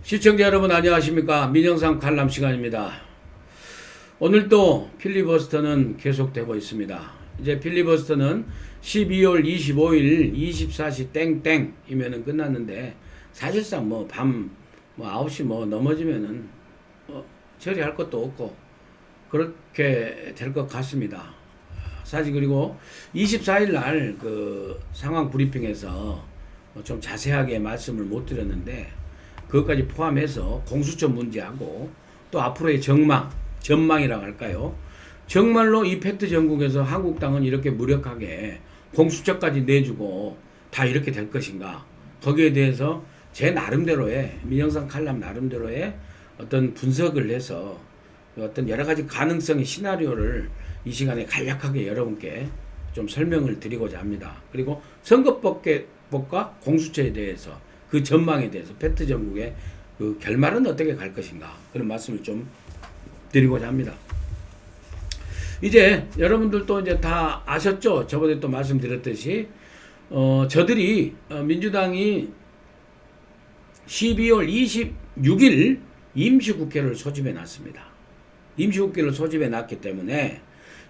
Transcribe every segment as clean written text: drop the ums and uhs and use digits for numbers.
시청자 여러분 안녕하십니까. 민영상 관람 시간입니다. 오늘도 필리버스터는 계속되고 있습니다. 이제 필리버스터는 12월 25일 24시 땡땡이면은 끝났는데, 사실상 밤 9시 넘어지면은 처리할 것도 없고 그렇게 될 것 같습니다. 사실 그리고 24일 날 그 상황 브리핑에서 좀 자세하게 말씀을 못 드렸는데, 그것까지 포함해서 공수처 문제하고 또 앞으로의 전망이라고 할까요? 정말로 이 팩트 전국에서 한국당은 이렇게 무력하게 공수처까지 내주고 다 이렇게 될 것인가? 거기에 대해서 제 나름대로의 민영상 칼럼 나름대로의 어떤 분석을 해서 어떤 여러 가지 가능성의 시나리오를 이 시간에 간략하게 여러분께 좀 설명을 드리고자 합니다. 그리고 선거법과 공수처에 대해서 그 전망에 대해서 팩트 전국의 그 결말은 어떻게 갈 것인가, 그런 말씀을 좀 드리고자 합니다. 이제 여러분들도 이제 다 아셨죠? 저번에 또 말씀드렸듯이 저들이 민주당이 12월 26일 임시국회를 소집해 놨습니다. 임시국회를 소집해 놨기 때문에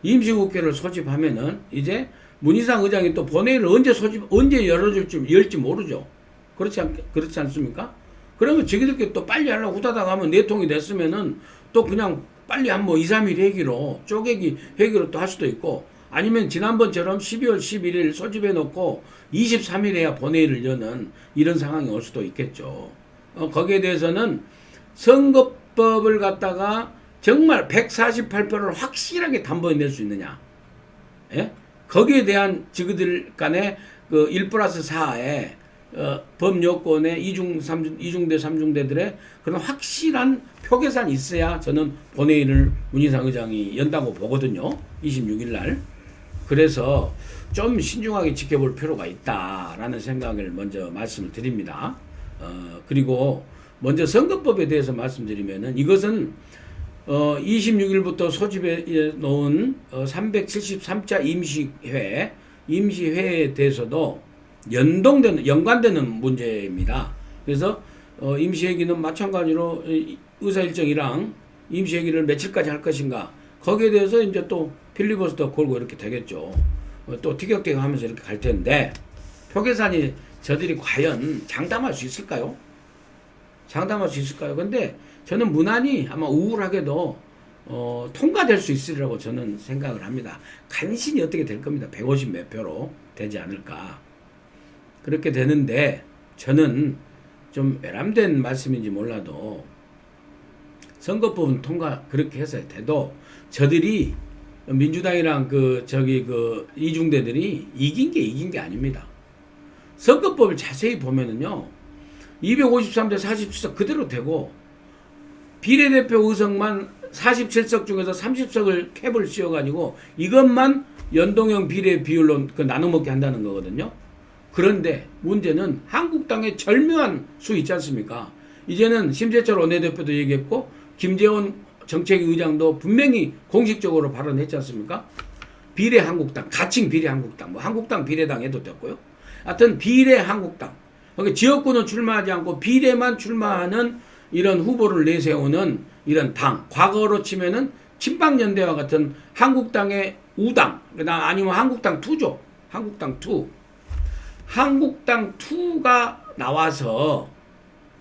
임시국회를 소집하면은 이제 문희상 의장이 또 본회의를 언제 열지 모르죠. 그렇지 않습니까? 그러면 저기들끼리 또 빨리 하려고 후다닥 하면 내통이 됐으면은 또 그냥 빨리 한 2, 3일 회기로 쪼개기 회기로 또 할 수도 있고, 아니면 지난번처럼 12월 11일 소집해 놓고 23일에야 본회의를 여는 이런 상황이 올 수도 있겠죠. 거기에 대해서는 선거법을 갖다가 정말 148표를 확실하게 담보해 낼 수 있느냐, 예? 거기에 대한 지그들 간의 그 1+4의 법요건의 이중대, 삼중대들의 그런 확실한 표 계산이 있어야 저는 본회의를 문희상 의장이 연다고 보거든요. 26일 날. 그래서 좀 신중하게 지켜볼 필요가 있다라는 생각을 먼저 말씀을 드립니다. 그리고 먼저 선거법에 대해서 말씀드리면은, 이것은 26일부터 소집해 놓은 373자 임시회에 대해서도 연관되는 문제입니다. 그래서 임시회기는 마찬가지로 의사일정이랑 임시회기를 며칠까지 할 것인가, 거기에 대해서 이제 또 필리버스터 걸고 이렇게 되겠죠. 또 티격태격 하면서 이렇게 갈 텐데, 표계산이 저들이 과연 장담할 수 있을까요? 근데 저는 무난히 아마 우울하게도 통과될 수 있으리라고 저는 생각을 합니다. 간신히 어떻게 될 겁니다. 150 몇 표로 되지 않을까. 그렇게 되는데, 저는 좀 외람된 말씀인지 몰라도 선거법은 통과 그렇게 해서 돼도 저들이 민주당이랑 이중대들이 이긴 게 아닙니다. 선거법을 자세히 보면은요, 253대 47석 그대로 되고, 비례대표 의석만 47석 중에서 30석을 캡을 씌워가지고 이것만 연동형 비례 비율로 나눠먹게 한다는 거거든요. 그런데 문제는 한국당의 절묘한 수 있지 않습니까? 이제는 심재철 원내대표도 얘기했고, 김재원 정책위 의장도 분명히 공식적으로 발언했지 않습니까? 비례 한국당, 가칭 비례 한국당, 한국당 비례당 해도 됐고요. 하여튼 비례 한국당. 그러니까 지역구는 출마하지 않고 비례만 출마하는 이런 후보를 내세우는 이런 당. 과거로 치면은 친박연대와 같은 한국당의 우당, 아니면 한국당 2죠. 한국당 2. 한국당 2가 나와서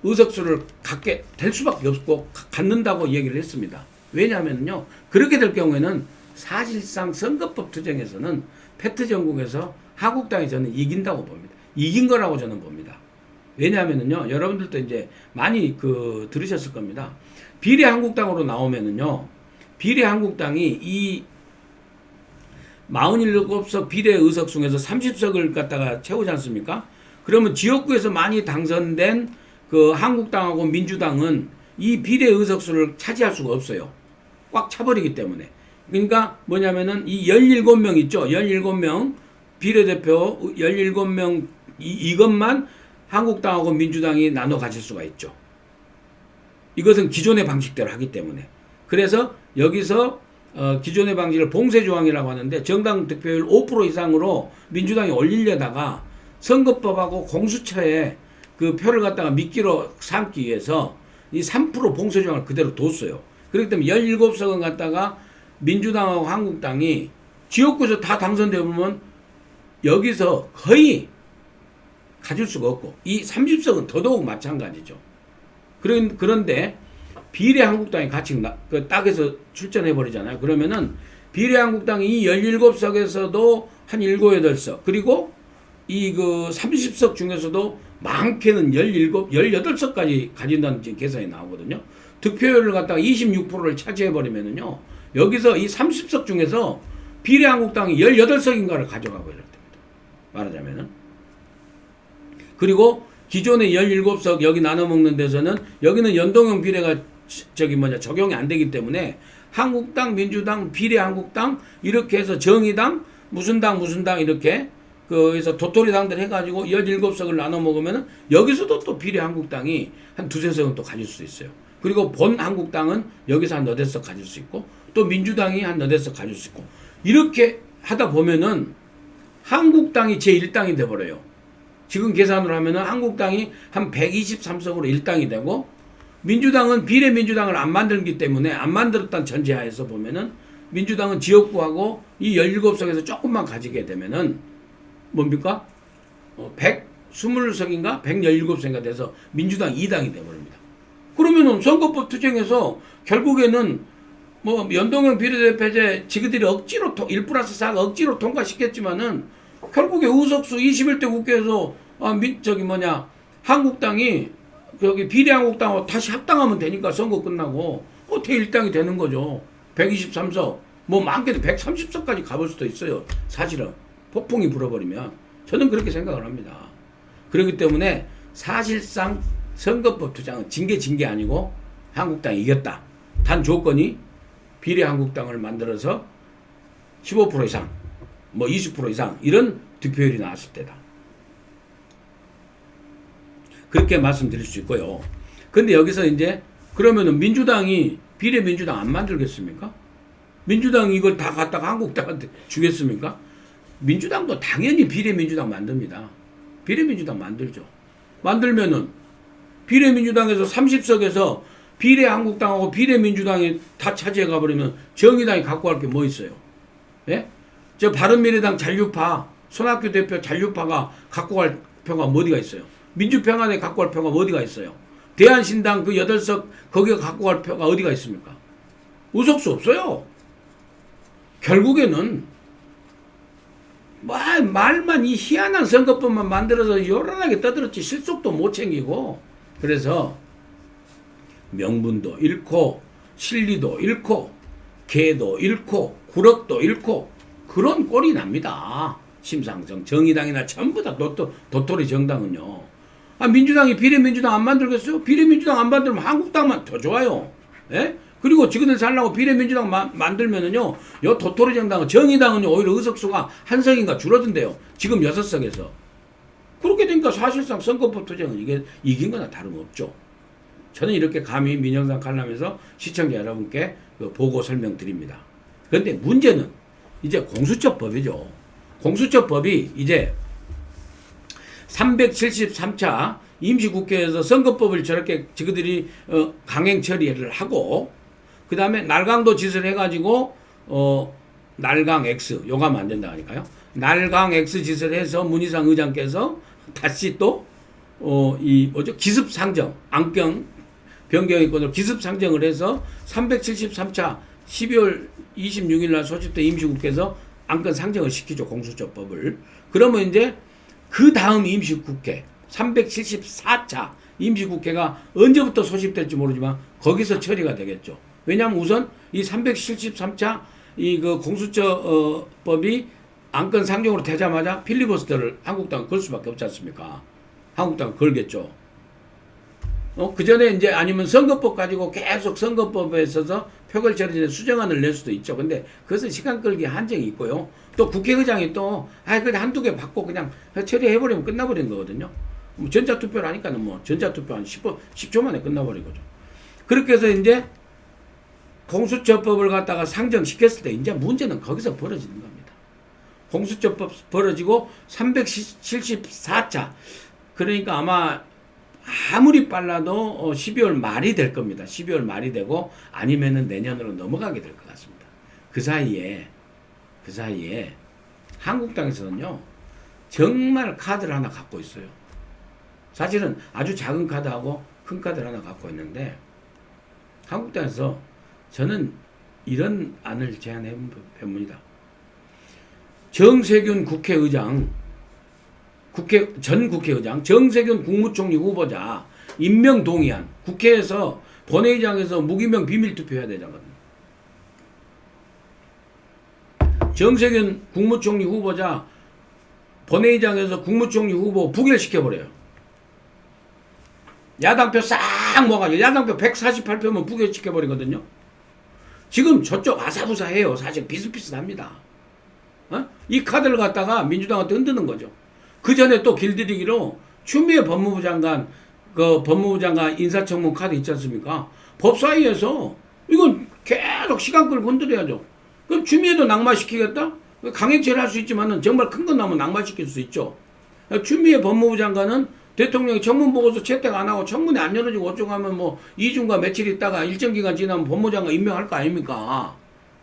의석수를 갖게 될 수밖에 없고 갖는다고 얘기를 했습니다. 왜냐하면요, 그렇게 될 경우에는 사실상 선거법 투쟁에서는 팩트 전국에서 한국당이 저는 이긴다고 봅니다. 이긴 거라고 저는 봅니다. 왜냐하면요, 여러분들도 이제 많이 들으셨을 겁니다. 비례 한국당으로 나오면은요, 비례 한국당이 이 47석 비례 의석 중에서 30석을 갖다가 채우지 않습니까? 그러면 지역구에서 많이 당선된 그 한국당하고 민주당은 이 비례 의석수를 차지할 수가 없어요. 꽉 차버리기 때문에. 그러니까 뭐냐면은 이 17명 있죠. 17명 비례대표 17명 이것만 한국당하고 민주당이 나눠 가질 수가 있죠. 이것은 기존의 방식대로 하기 때문에. 그래서 여기서 기존의 방식을 봉쇄조항이라고 하는데, 정당 득표율 5% 이상으로 민주당이 올리려다가 선거법하고 공수처에 그 표를 갖다가 미끼로 삼기 위해서 이 3% 봉쇄 조항을 그대로 뒀어요. 그렇기 때문에 17석은 갖다가 민주당하고 한국당이 지역구에서 다 당선되면 여기서 거의 가질 수가 없고 이 30석은 더더욱 마찬가지죠. 그런데 비례한국당이 같이 딱에서 출전해버리잖아요. 그러면은 비례한국당이 이 17석에서도 한 7, 8석 그리고 이 그 30석 중에서도 많게는 17, 18석까지 가진다는 지금 계산이 나오거든요. 득표율을 갖다가 26%를 차지해버리면은요. 여기서 이 30석 중에서 비례한국당이 18석인가를 가져가고 이럴 됩니다. 말하자면은. 그리고 기존의 17석 여기 나눠 먹는 데서는 여기는 연동형 비례가 적용이 안 되기 때문에 한국당, 민주당, 비례한국당 이렇게 해서 정의당, 무슨 당 이렇게 그래서 도토리 당들 해가지고 17석을 나눠 먹으면은 여기서도 또 비례한국당이 한 두세 석은 또 가질 수 있어요. 그리고 본 한국당은 여기서 한 너댓 석 가질 수 있고 또 민주당이 한 너댓 석 가질 수 있고 이렇게 하다 보면은 한국당이 제1당이 돼버려요. 지금 계산으로 하면은 한국당이 한 123석으로 1당이 되고 민주당은 비례민주당을 안 만들기 때문에 안 만들었다는 전제하에서 보면은 민주당은 지역구하고 이 17석에서 조금만 가지게 되면은 뭡니까? 120석인가? 117석인가 돼서 민주당 2당이 돼버립니다. 그러면은 선거법 투쟁에서 결국에는 뭐 연동형 비례대표제 지그들이 억지로 1+4가 억지로 통과시켰지만은 결국에 의석수 21대 국회에서 한국당이 여기 비례한국당하고 다시 합당하면 되니까 선거 끝나고 대1당이 되는 거죠. 123석 뭐 많게는 130석까지 가볼 수도 있어요. 사실은 폭풍이 불어버리면 저는 그렇게 생각을 합니다. 그렇기 때문에 사실상 선거법 투쟁은 진 게 아니고 한국당이 이겼다. 단 조건이 비례한국당을 만들어서 15% 이상 뭐 20% 이상 이런 득표율이 나왔을 때다. 그렇게 말씀드릴 수 있고요. 근데 여기서 이제 그러면은 민주당이 비례민주당 안 만들겠습니까? 민주당이 이걸 다 갖다가 한국당한테 주겠습니까? 민주당도 당연히 비례민주당 만듭니다. 비례민주당 만들죠. 만들면은 비례민주당에서 30석에서 비례한국당하고 비례민주당이 다 차지해 가버리면 정의당이 갖고 갈 게 뭐 있어요? 예? 저 바른미래당 잔류파, 손학규 대표 잔류파가 갖고 갈 표가 어디가 있어요? 민주평화당이 갖고 갈 표가 어디가 있어요? 대한신당 그 8석 거기가 갖고 갈 표가 어디가 있습니까? 의석수 없어요. 결국에는 말만 이 희한한 선거법만 만들어서 요란하게 떠들었지 실속도 못 챙기고 그래서 명분도 잃고 실리도 잃고 개도 잃고 구력도 잃고 그런 꼴이 납니다. 심상정 정의당이나 전부 다 도토리 정당은요. 민주당이 비례민주당 안 만들겠어요? 비례민주당 안 만들면 한국당만 더 좋아요. 예? 그리고 지금들 살라고 비례민주당 만들면은요, 요 도토리 정당은 정의당은요, 오히려 의석수가 한 석인가 줄어든대요. 지금 6석에서. 그렇게 되니까 사실상 선거법 투쟁은 이게 이긴 거나 다름없죠. 저는 이렇게 감히 민영상 관람해서 시청자 여러분께 보고 설명드립니다. 그런데 문제는 이제 공수처법이죠. 공수처법이 이제 373차 임시국회에서 선거법을 저렇게 지그들이 강행 처리를 하고 그 다음에 날강도 짓을 해가지고 날강 X 요가면 안 된다니까요. 날강 X 짓을 해서 문희상 의장께서 다시 또 기습 상정 안경 변경인권으로 기습 상정을 해서 373차 12월 26일 날 소집된 임시국회에서 안건 상정을 시키죠. 공수처법을. 그러면 이제 그 다음 임시국회 374차 임시국회가 언제부터 소집될지 모르지만 거기서 처리가 되겠죠. 왜냐하면 우선 이 373차 그 공수처법이 안건 상정으로 되자마자 필리버스터를 한국당은 걸 수밖에 없지 않습니까? 한국당은 걸겠죠. 그 전에 이제 아니면 선거법 가지고 계속 선거법에 있어서 표결 처리에 수정안을 낼 수도 있죠. 근데 그것은 시간 끌기 한정이 있고요. 또 국회의장이 또 그냥 한두 개 받고 그냥 처리해버리면 끝나버린 거거든요. 전자투표를 하니까는 뭐 전자투표 한 10초 만에 끝나버린 거죠. 그렇게 해서 이제 공수처법을 갖다가 상정시켰을 때 이제 문제는 거기서 벌어지는 겁니다. 공수처법 벌어지고 374차 그러니까 아마 아무리 빨라도 12월 말이 될 겁니다. 12월 말이 되고 아니면은 내년으로 넘어가게 될 것 같습니다. 그 사이에 한국당에서는요 정말 카드를 하나 갖고 있어요. 사실은 아주 작은 카드하고 큰 카드를 하나 갖고 있는데 한국당에서 저는 이런 안을 제안해 봅니다. 정세균 전 국회의장 정세균 국무총리 후보자 임명 동의안 국회에서 본회의장에서 무기명 비밀 투표해야 되잖아요. 정세균 국무총리 후보자 본회의장에서 국무총리 후보 부결시켜버려요. 야당표 싹 모아가지고 야당표 148표면 부결시켜버리거든요. 지금 저쪽 아사부사해요. 사실 비슷비슷합니다. 이 카드를 갖다가 민주당한테 흔드는 거죠. 그 전에 또 길들이기로 추미애 법무부 장관 인사청문 카드 있지 않습니까? 법사위에서 이건 계속 시간 끌고 흔들어야죠. 그럼 추미애도 낙마시키겠다? 강행죄를 할 수 있지만은 정말 큰 건 나면 낙마시킬 수 있죠. 추미애 법무부 장관은 대통령이 청문보고서 채택 안 하고 청문회 안 열어지고 어쩌고 하면 뭐 2주인가 며칠 있다가 일정 기간 지나면 법무부 장관 임명할 거 아닙니까?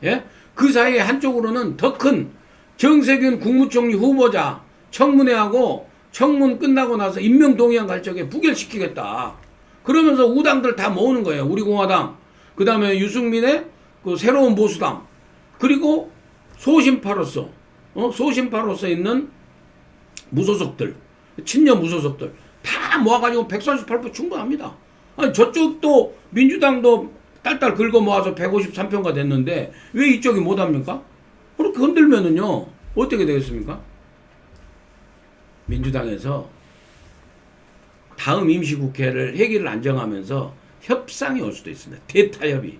예? 그 사이에 한쪽으로는 더 큰 정세균 국무총리 후보자 청문회하고 청문 끝나고 나서 임명 동의안 갈 적에 부결시키겠다. 그러면서 우당들 다 모으는 거예요. 우리 공화당, 그 다음에 유승민의 그 새로운 보수당, 그리고 소신파로서 있는 무소속들, 친여 무소속들 다 모아가지고 148표 충분합니다. 아니 저쪽도 민주당도 딸딸 긁어 모아서 153표가 됐는데 왜 이쪽이 못합니까? 그렇게 흔들면은요 어떻게 되겠습니까? 민주당에서 다음 임시국회를 회기를 안 정하면서 협상이 올 수도 있습니다. 대타협이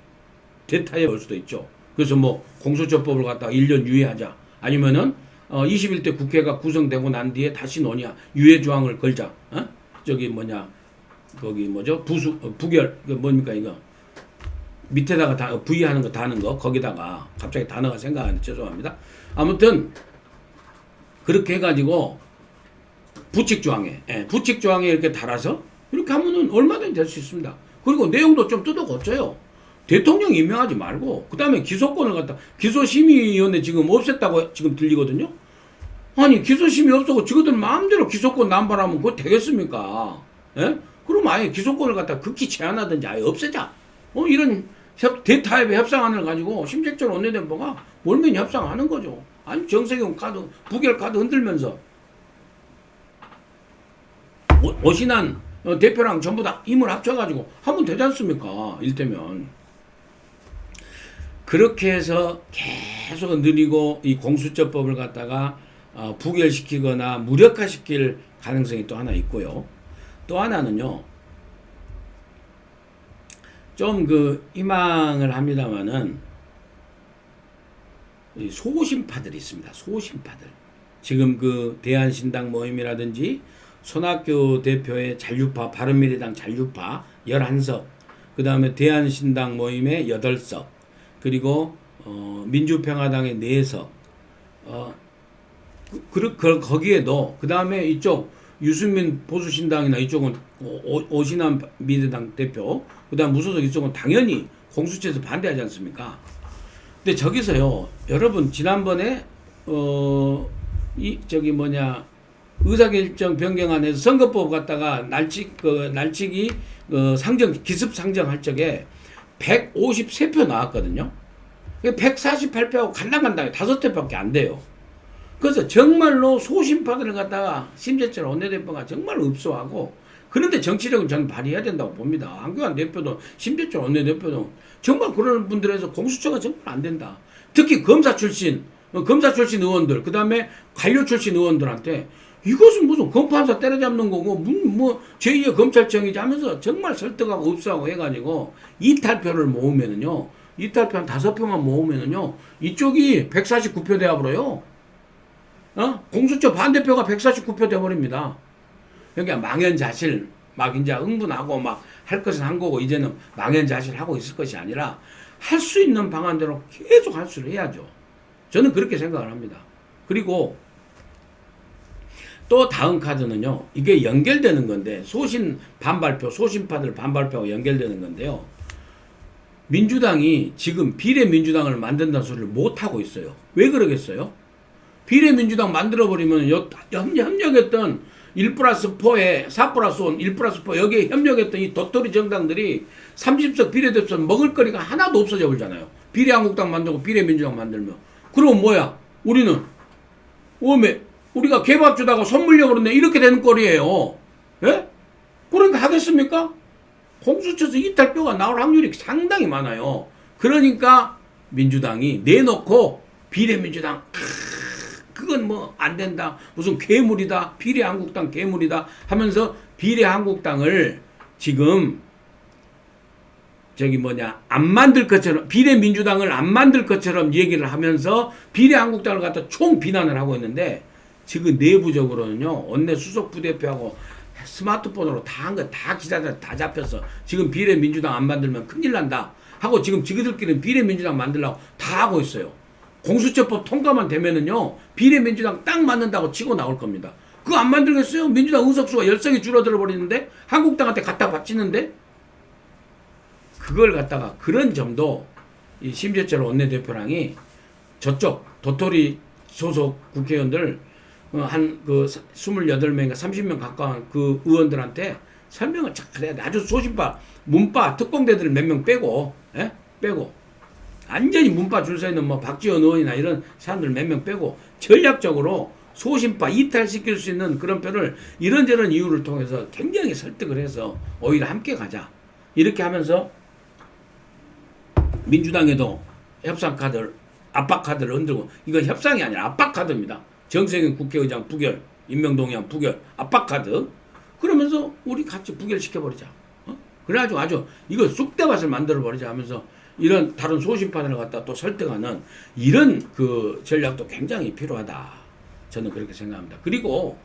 올 수도 있죠. 그래서 뭐 공수처법을 갖다가 1년 유예하자, 아니면은 21대 국회가 구성되고 난 뒤에 다시 논의야 유예 조항을 걸자. 거기 뭐죠? 부결 뭡니까 이거 밑에다가 다 부의하는 거 다는 거 거기다가 갑자기 단어가 생각하는데 죄송합니다. 아무튼 그렇게 해가지고 부칙 조항에 이렇게 달아서 이렇게 하면은 얼마든지 될 수 있습니다. 그리고 내용도 좀 뜯어 고쳐요. 대통령 임명하지 말고 그 다음에 기소권을 갖다 기소심의위원회 지금 없앴다고 지금 들리거든요. 아니 기소심의 없어고 지금들 마음대로 기소권 남발하면 그거 되겠습니까? 예? 그럼 아예 기소권을 갖다 극히 제한하든지 아예 없애자. 이런 대타협의 협상안을 가지고 심재철 원내대표가 몰면 협상하는 거죠. 아니 정세균 카드 부결 카드 흔들면서 오신환 대표랑 전부 다 힘을 합쳐가지고 하면 되지 않습니까? 일테면 그렇게 해서 계속 느리고 이 공수처법을 갖다가 부결시키거나 무력화시킬 가능성이 또 하나 있고요. 또 하나는요. 좀 희망을 합니다만은 소신파들이 있습니다. 소신파들. 지금 대한신당 모임이라든지 손학규 대표의 잔류파, 바른미래당 잔류파 11석, 그 다음에 대한신당 모임의 8석, 그리고 민주평화당의 4석, 거기에도 그 다음에 이쪽 유승민 보수신당이나 이쪽은 오신환 미래당 대표, 그 다음 무소속 이쪽은 당연히 공수처에서 반대하지 않습니까? 근데 저기서요, 여러분 지난번에 의사결정 변경안에서 선거법 갖다가 날치기 기습 상정할 적에 153표 나왔거든요. 148표하고 간당간당해 5표밖에 안 돼요. 그래서 정말로 소신파들을 갖다가 심재철 원내대표가 정말 읍소하고, 그런데 정치력은 저는 발휘해야 된다고 봅니다. 한교안 대표도 심재철 원내대표도 정말 그런 분들에서 공수처가 정말 안 된다. 특히 검사 출신 의원들, 그 다음에 관료 출신 의원들한테 이것은 무슨 검판사 때려잡는 거고 제2의 검찰청이지 하면서 정말 설득하고 읍소하고 해가지고 이탈표를 모으면은요, 이탈표 한 5표만 모으면은요, 이쪽이 149표 되어버려요. 공수처 반대표가 149표 돼버립니다. 그러니까 망연자실, 막 이제 흥분하고 막 할 것은 한 거고, 이제는 망연자실 하고 있을 것이 아니라 할 수 있는 방안대로 계속 할 수를 해야죠. 저는 그렇게 생각을 합니다. 그리고 또 다음 카드는요. 이게 연결되는 건데 소신 반발표, 소신파들 반발표가 연결되는 건데요. 민주당이 지금 비례민주당을 만든다는 소리를 못하고 있어요. 왜 그러겠어요? 비례민주당 만들어버리면 협력했던 1+4에 4+1, 1+4 여기에 협력했던 이 도토리 정당들이 30석 비례대표 먹을 거리가 하나도 없어져 버리잖아요. 비례한국당 만들고 비례민주당 만들면. 그럼 뭐야? 우리는 우리가 개밥 주다가 선물려 버렸네. 이렇게 되는 꼴이에요. 예? 그러니까 하겠습니까? 공수처에서 이탈표가 나올 확률이 상당히 많아요. 그러니까 민주당이 내놓고 비례민주당 그건 뭐 안 된다. 무슨 괴물이다. 비례한국당 괴물이다 하면서 비례한국당을 지금 안 만들 것처럼 비례민주당을 안 만들 것처럼 얘기를 하면서 비례한국당을 갖다 총 비난을 하고 있는데 지금 내부적으로는요. 원내 수석 부대표하고 스마트폰으로 다 한 거 다 기자들 다 잡혔어. 지금 비례민주당 안 만들면 큰일 난다 하고 지금 지그들끼리는 비례민주당 만들려고 다 하고 있어요. 공수처법 통과만 되면은요. 비례민주당 딱 맞는다고 치고 나올 겁니다. 그거 안 만들겠어요? 민주당 의석수가 10석이 줄어들어 버리는데 한국당한테 갖다 바치는데 그걸 갖다가 그런 점도 이 심재철 원내대표랑이 저쪽 도토리 소속 국회의원들 한 그 28명인가 30명 가까운 그 의원들한테 설명을 잘해야 돼. 아주 소신파 문파 특공대들 몇 명 빼고 빼고 완전히 문파 줄 서 있는 뭐 박지원 의원이나 이런 사람들 몇 명 빼고 전략적으로 소신파 이탈시킬 수 있는 그런 표를 이런저런 이유를 통해서 굉장히 설득을 해서 오히려 함께 가자. 이렇게 하면서 민주당에도 협상 카드를 압박 카드를 흔들고 이건 협상이 아니라 압박 카드입니다. 정세균 국회의장 부결, 임명동의안 부결, 압박 카드. 그러면서 우리 같이 부결시켜버리자. 그래가지고 아주 이거 쑥대밭을 만들어버리자 하면서 이런 다른 소신파들을 갖다 또 설득하는 이런 그 전략도 굉장히 필요하다. 저는 그렇게 생각합니다. 그리고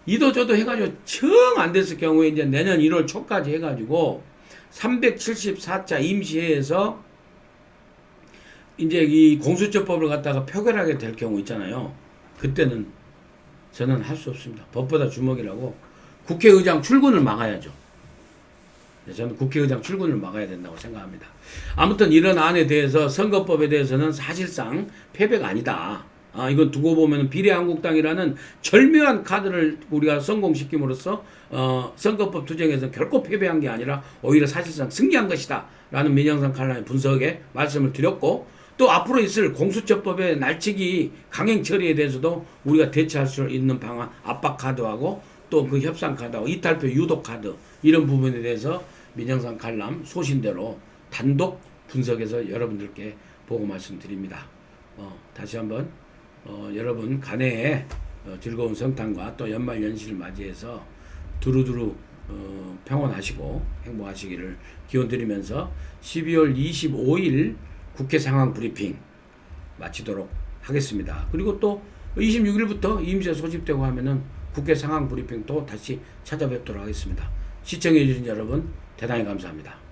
이도저도 해가지고 정 안 됐을 경우에 이제 내년 1월 초까지 해가지고 374차 임시회에서 이제 이 공수처법을 갖다가 표결하게 될 경우 있잖아요. 그때는 저는 할 수 없습니다. 법보다 주먹이라고 국회의장 출근을 막아야죠. 저는 국회의장 출근을 막아야 된다고 생각합니다. 아무튼 이런 안에 대해서 선거법에 대해서는 사실상 패배가 아니다. 이건 두고 보면 비례한국당이라는 절묘한 카드를 우리가 성공시킴으로써 선거법 투쟁에서 결코 패배한 게 아니라 오히려 사실상 승리한 것이다 라는 민영상 칼럼의 분석에 말씀을 드렸고 또 앞으로 있을 공수처법의 날치기 강행 처리에 대해서도 우리가 대처할 수 있는 방안 압박 카드하고 또 그 협상 카드하고 이탈표 유도 카드 이런 부분에 대해서 민영상 칼럼 소신대로 단독 분석해서 여러분들께 보고 말씀드립니다. 다시 한번 여러분 간해에 즐거운 성탄과 또 연말 연시를 맞이해서 두루두루 평온하시고 행복하시기를 기원드리면서 12월 25일 국회 상황 브리핑 마치도록 하겠습니다. 그리고 또 26일부터 임시에 소집되고 하면은 국회 상황 브리핑 또 다시 찾아뵙도록 하겠습니다. 시청해 주신 여러분 대단히 감사합니다.